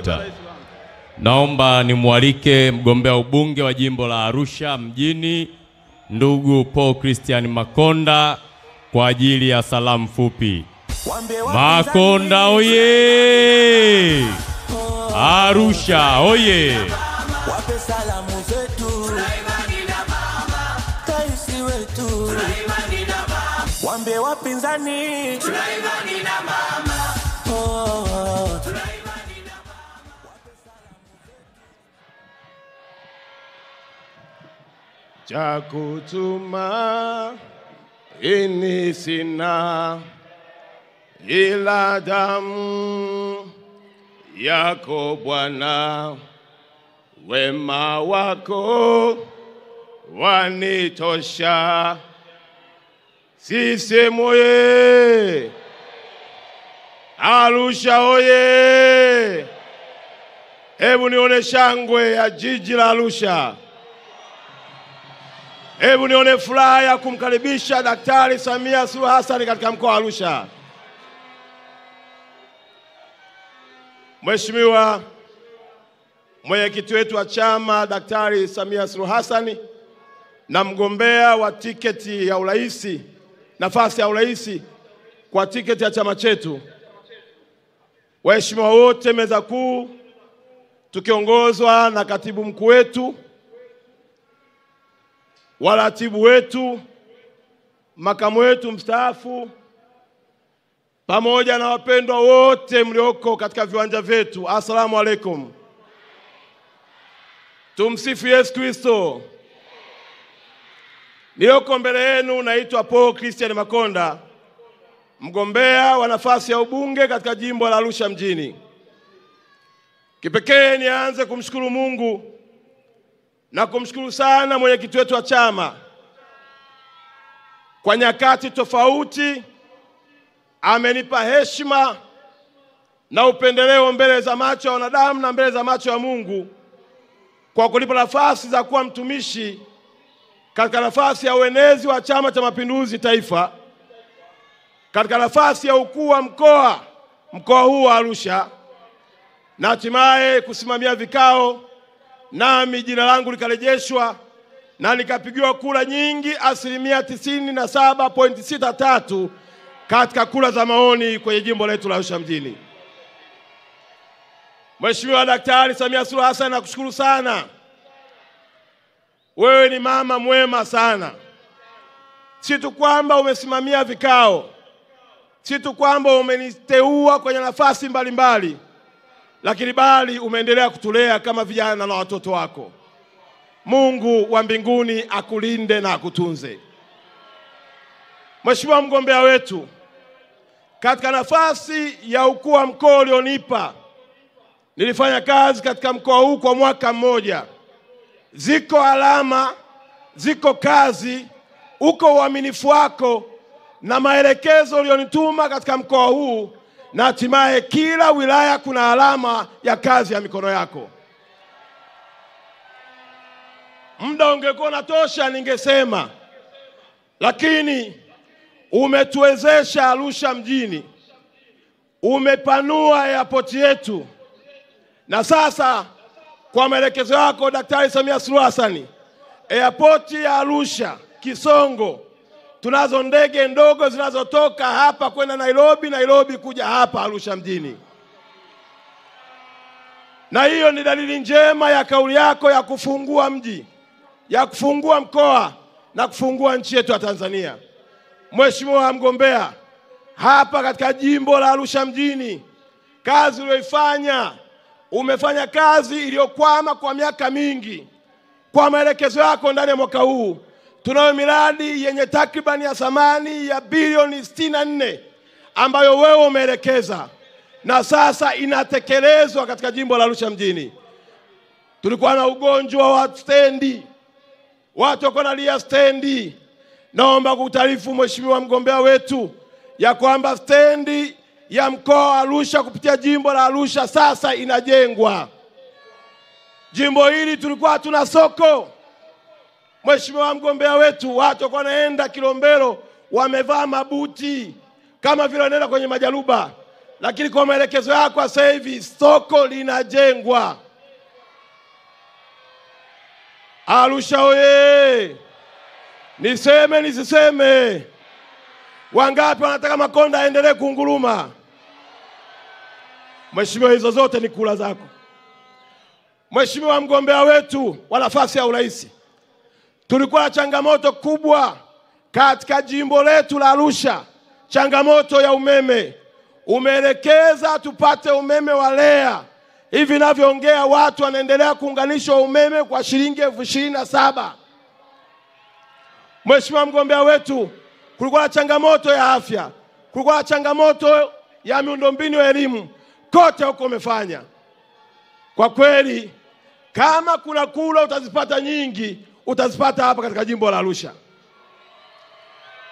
Dr. Naomba nimwalike mgombea ubunge wa jimbo la Arusha mjini, ndugu Paul Christian Makonda kwa ajili ya salamu fupi. Makonda oye! Arusha oye! Wape salamu zetu, tunaimani na mama, kaisi wetu, tunaimani na mama. Wambie wapinzani, tunaimani na mama, tunaimani na mama. Cha kutuma ini sina ila damu yako Bwana, wema wako wanitosha. Sisi moye, Arusha oye! Hebu nione shangwe ya jiji la Arusha. Hebu nione furaha ya kumkaribisha Daktari Samia Suluhu Hassan katika mkoa wa Arusha. Mheshimiwa mwenyekiti wetu wa chama Daktari Samia Suluhu Hassan na mgombea wa tiketi ya uraisi, nafasi ya uraisi kwa tiketi ya chama chetu, waheshimiwa wote meza kuu tukiongozwa na katibu mkuu wetu, waratibu wetu, makamu wetu mstaafu, pamoja na wapendwa wote mlioko katika viwanja vyetu, asalamu alaikum. Tumsifu Yesu Kristo. Nilioko mbele yenu naitwa Paul Christian Makonda, mgombea wa nafasi ya ubunge katika jimbo la Arusha mjini. Kipekee nianze kumshukuru Mungu na kumshukuru sana mwenyekiti wetu wa chama. Kwa nyakati tofauti amenipa heshima na upendeleo mbele za macho ya wanadamu na mbele za macho ya Mungu, kwa kunipa nafasi za kuwa mtumishi katika nafasi ya uenezi wa Chama cha Mapinduzi Taifa, katika nafasi ya ukuu wa mkoa huu wa Arusha, na hatimaye kusimamia vikao, nami jina langu likarejeshwa na nikapigiwa kura nyingi 97.63% katika kura za maoni kwenye jimbo letu la Arusha mjini. Mheshimiwa Daktari Samia Suluhu Hassan, nakushukuru sana. Wewe ni mama mwema sana. Si tu kwamba umesimamia vikao, si tu kwamba umeniteua kwenye nafasi mbalimbali, lakini bali umeendelea kutulea kama vijana na watoto wako. Mungu wa mbinguni akulinde na akutunze. Mheshimiwa mgombea wetu, katika nafasi ya ukuu wa mkoa ulionipa, nilifanya kazi katika mkoa huu kwa mwaka mmoja. Ziko alama, ziko kazi, uko uaminifu wako na maelekezo ulionituma katika mkoa huu, na hatimaye kila wilaya kuna alama ya kazi ya mikono yako. Muda ungekuwa unatosha ningesema, lakini umetuwezesha Arusha mjini, umepanua airport yetu, na sasa kwa maelekezo yako Daktari Samia Suluhu Hassan, airport ya Arusha Kisongo, tunazo ndege ndogo zinazotoka hapa kwenda Nairobi, Nairobi kuja hapa Arusha mjini. Na hiyo ni dalili njema ya kauli yako ya kufungua mji, ya kufungua mkoa na kufungua nchi yetu ya Tanzania. Mheshimiwa mgombea, hapa katika jimbo la Arusha mjini, kazi uliyoifanya, umefanya kazi iliyokwama kwa miaka mingi. Kwa maelekezo yako ndani ya mwaka huu, tunayo miradi yenye takriban ya thamani ya bilioni 64 ambayo wewe umeelekeza na sasa inatekelezwa katika jimbo la Arusha mjini. Tulikuwa na ugonjwa wa stendi, watu wako nalia stendi. Naomba kutaarifu Mheshimiwa mgombea wetu ya kwamba stendi ya mkoa wa Arusha kupitia jimbo la Arusha sasa inajengwa. Jimbo hili tulikuwa tuna soko. Mheshimiwa mgombea wetu, watu wako naenda Kilombero wamevaa mabuti kama vile wanaenda kwenye majaruba. lakini kwa maelekezo yako sasa hivi soko linajengwa. Arusha oye! Niseme nisiseme? Wangapi wanataka Makonda aendelee kunguruma? Mheshimiwa, hizo zote ni kula zako. Mheshimiwa mgombea wetu wa nafasi ya urais, tulikuwa na changamoto kubwa katika jimbo letu la Arusha, changamoto ya umeme. Umeelekeza tupate umeme wa REA. Hivi ninavyoongea watu wanaendelea kuunganishwa umeme kwa shilingi 27,000. Mheshimiwa mgombea wetu, kulikuwa na changamoto ya afya, kulikuwa na changamoto ya miundombinu ya elimu, kote huko umefanya. Kwa kweli kama kuna kula utazipata nyingi, utazipata hapa katika jimbo la Arusha.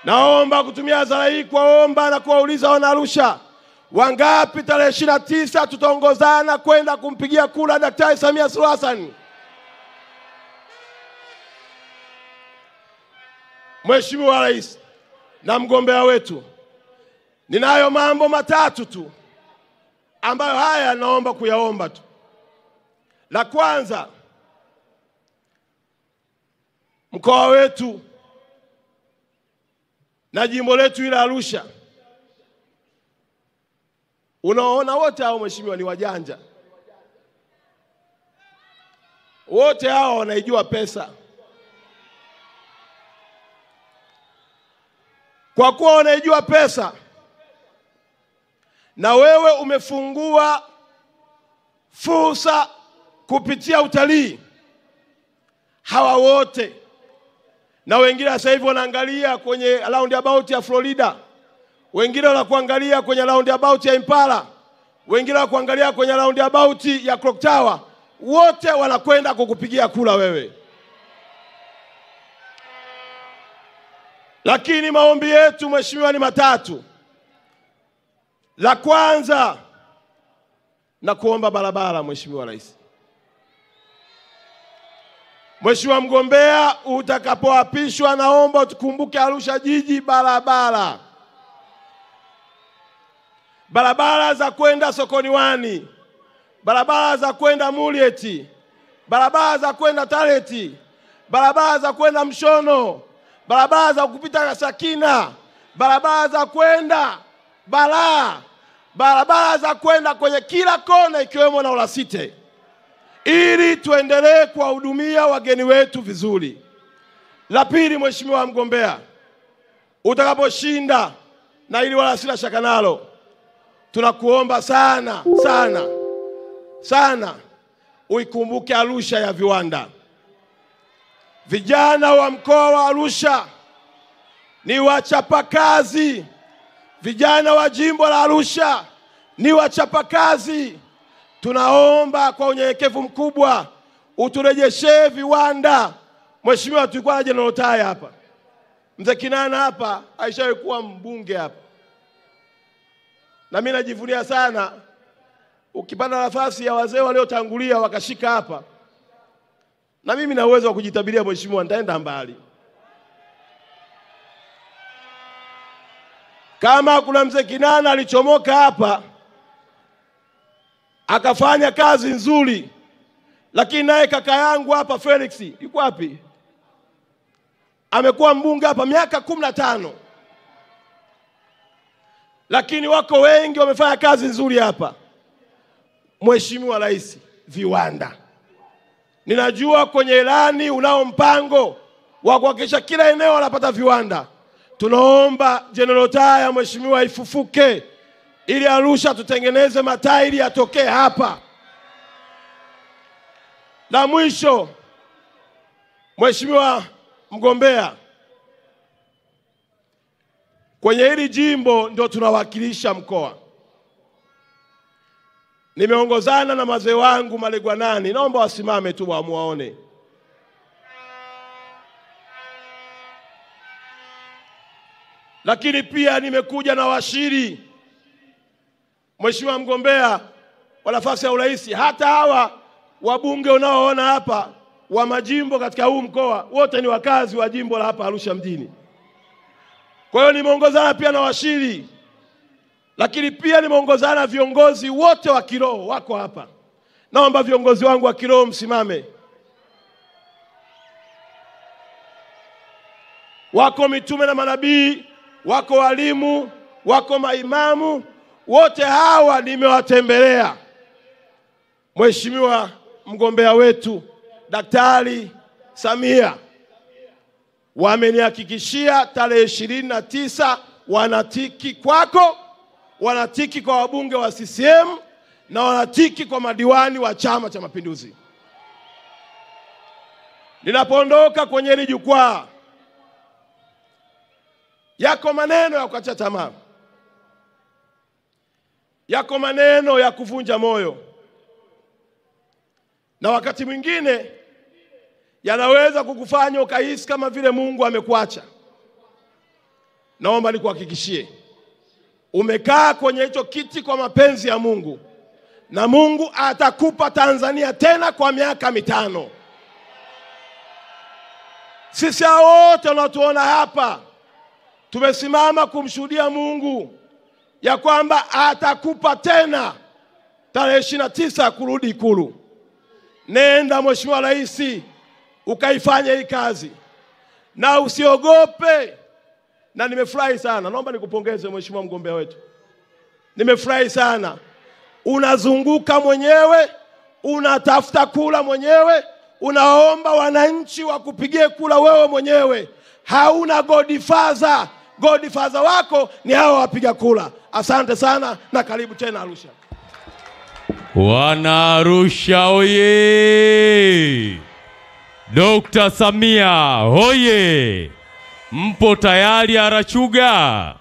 Naomba kutumia hadhara hii kuwaomba na kuwauliza wana Arusha, wangapi tarehe 29 tutaongozana kwenda kumpigia kura Daktari Samia Suluhu Hassan? Mheshimiwa Rais na mgombea wetu, ninayo mambo matatu tu ambayo haya naomba kuyaomba tu. La kwanza, mkoa wetu na jimbo letu ila Arusha, unaona wote hao mheshimiwa ni wajanja. Wote hao wanaijua pesa. Kwa kuwa wanaijua pesa na wewe umefungua fursa kupitia utalii, hawa wote na wengine sasa hivi wanaangalia kwenye roundabout ya Florida, wengine wanakuangalia kwenye roundabout ya Impala, wengine wanakuangalia kwenye roundabout ya Clock Tower, wote wanakwenda kukupigia kura wewe. Lakini maombi yetu mheshimiwa ni matatu. La kwanza, na kuomba barabara Mheshimiwa Rais. Mheshimiwa mgombea, utakapoapishwa naomba tukumbuke Arusha jiji barabara. Barabara za kwenda Sokoni Wani, barabara za kwenda Mulieti, barabara za kwenda Tareti, barabara za kwenda Mshono, barabara za kupita Sakina, barabara za kwenda Balaa, barabara za kwenda kwenye kila kona ikiwemo na Olasite, ili tuendelee kuwahudumia wageni wetu vizuri. La pili mheshimiwa mgombea, utakaposhinda, na ili wala sina shaka nalo, tunakuomba sana sana sana uikumbuke Arusha ya viwanda. Vijana wa mkoa wa Arusha ni wachapakazi. Vijana wa jimbo la Arusha ni wachapakazi. Tunaomba kwa unyenyekevu mkubwa uturejeshee viwanda. Mheshimiwa, tulikuwa na General Taya hapa, Mzee Kinana hapa aishawahi kuwa mbunge hapa, na mimi najivunia sana. Ukipanda nafasi ya wazee waliotangulia wakashika hapa, na mimi na uwezo wa kujitabiria mheshimiwa, nitaenda mbali. Kama kuna Mzee Kinana alichomoka hapa akafanya kazi nzuri, lakini naye kaka yangu hapa Felix yuko wapi? Amekuwa mbunge hapa miaka 15. Lakini wako wengi wamefanya kazi nzuri hapa. Mheshimiwa Rais, viwanda. Ninajua kwenye ilani unao mpango wa kuhakikisha kila eneo wanapata viwanda. Tunaomba General Taya mheshimiwa ifufuke, ili Arusha tutengeneze matairi yatokee hapa. Na mwisho mheshimiwa mgombea, kwenye hili jimbo ndio tunawakilisha mkoa. Nimeongozana na mazee wangu Malegwanani, naomba wasimame tu muwaone. Lakini pia nimekuja na washiri. Mheshimiwa mgombea wa nafasi ya urais, hata hawa wabunge unaoona hapa wa majimbo katika huu mkoa wote ni wakazi wa jimbo la hapa Arusha mjini. Kwa hiyo nimeongozana pia na washiri. lakini pia nimeongozana na viongozi wote wa kiroho wako hapa. Naomba viongozi wangu wa kiroho msimame. Wako mitume na manabii, wako walimu, wako maimamu, wote hawa nimewatembelea. Mheshimiwa mgombea wetu Daktari Samia wamenihakikishia tarehe 29 wanatiki kwako, wanatiki kwa wabunge wa CCM na wanatiki kwa madiwani wa Chama cha Mapinduzi. Ninapoondoka kwenye hili jukwaa, yako maneno ya kukatisha tamaa, yako maneno ya kuvunja moyo, na wakati mwingine yanaweza kukufanya ukahisi kama vile Mungu amekuacha. Naomba nikuhakikishie, umekaa kwenye hicho kiti kwa mapenzi ya Mungu, na Mungu atakupa Tanzania tena kwa miaka 5. Sisi wote tunatuona hapa tumesimama kumshuhudia Mungu ya kwamba atakupa tena tarehe 29 kurudi Ikulu. Nenda Mheshimiwa Rais, ukaifanye hii kazi na usiogope. Na nimefurahi sana, naomba nikupongeze Mheshimiwa mgombea wetu. Nimefurahi sana, unazunguka mwenyewe, unatafuta kula mwenyewe, unaomba wananchi wakupigie kula wewe mwenyewe. Hauna godfather. Godfather wako ni hao wapiga kula. Asante sana na karibu tena Arusha. Wana Arusha oye! Dr. Samia oye! Mpo tayari Arachuga?